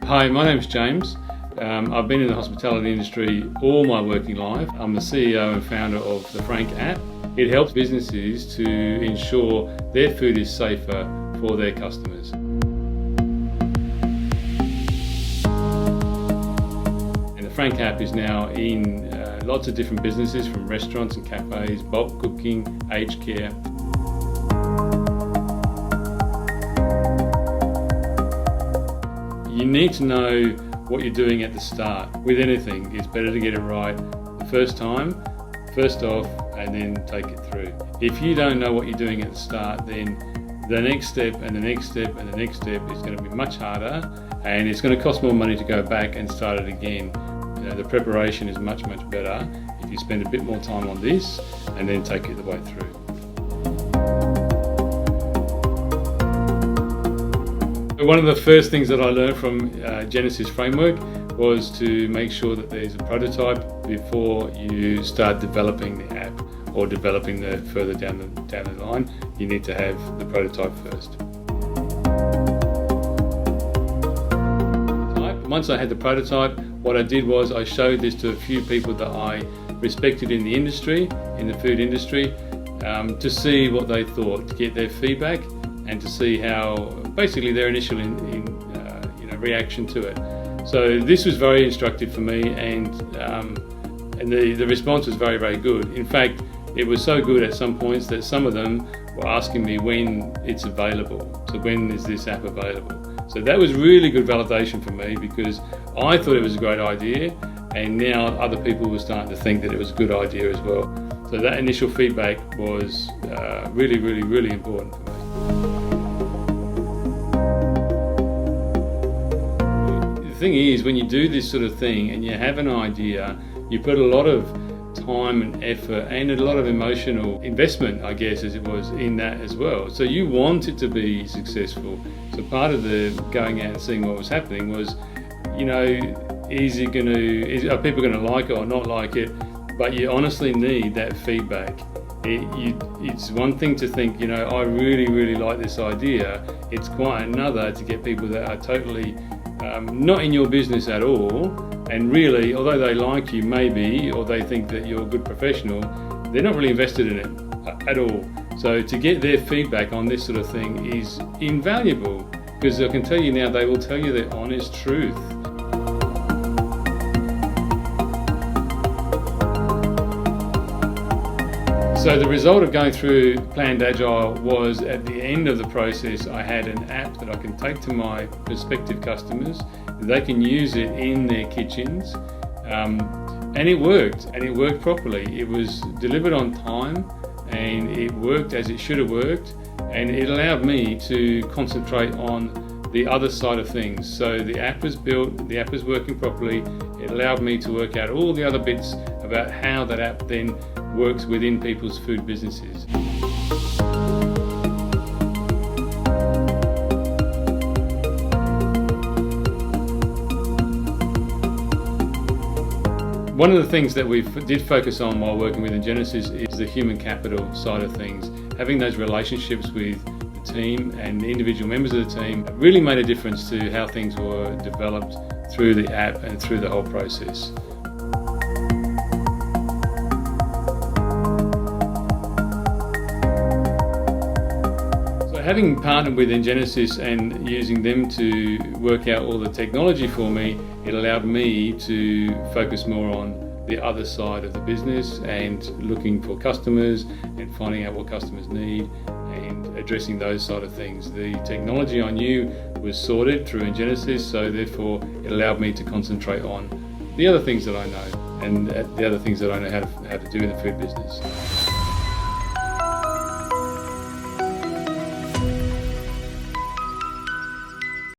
Hi, my name's James. I've been in the hospitality industry all my working life. I'm the CEO and founder of the Frank app. It helps businesses to ensure their food is safer for their customers. And the Frank app is now in lots of different businesses, from restaurants and cafes, bulk cooking, aged care. You need to know what you're doing at the start. With anything, it's better to get it right the first time, first off, and then take it through. If you don't know what you're doing at the start, then the next step and the next step and the next step is going to be much harder, and it's going to cost more money to go back and start it again. The preparation is much better if you spend a bit more time on this and then take it the way through. One of the first things that I learned from Engenesis framework was to make sure that there's a prototype before you start developing the app or developing the further down the line. You need to have the prototype first. Once I had the prototype, what I did was I showed this to a few people that I respected in the industry, in the food industry, to see what they thought, to get their feedback and to see how, basically, their initial reaction to it. So this was very instructive for me, and the response was very good. In fact, it was so good at some points that some of them were asking me when it's available. So when is this app available? So that was really good validation for me, because I thought it was a great idea, and now other people were starting to think that it was a good idea as well. So that initial feedback was really important for me. The thing is, when you do this sort of thing and you have an idea, you put a lot of time and effort and a lot of emotional investment, I guess, as it was, in that as well. So you want it to be successful. So part of the going out and seeing what was happening was, are people going to like it or not like it? But you honestly need that feedback. It's one thing to think, I really like this idea. It's quite another to get people that are totally not in your business at all, and really, although they like you maybe, or they think that you're a good professional, they're not really invested in it at all. So to get their feedback on this sort of thing is invaluable, because I can tell you now, they will tell you the honest truth. So the result of going through Planned Agile was, at the end of the process, I had an app that I can take to my prospective customers. They can use it in their kitchens, and it worked properly. It was delivered on time, and it worked as it should have worked, and it allowed me to concentrate on the other side of things. So the app was built, the app was working properly. It allowed me to work out all the other bits about how that app then works within people's food businesses. One of the things that we did focus on while working with Engenesis is the human capital side of things. Having those relationships with the team and the individual members of the team really made a difference to how things were developed through the app and through the whole process. Having partnered with Engenesis and using them to work out all the technology for me, it allowed me to focus more on the other side of the business and looking for customers and finding out what customers need and addressing those side of things. The technology I knew was sorted through Engenesis, so therefore it allowed me to concentrate on the other things that I know and the other things that I know how to do in the food business.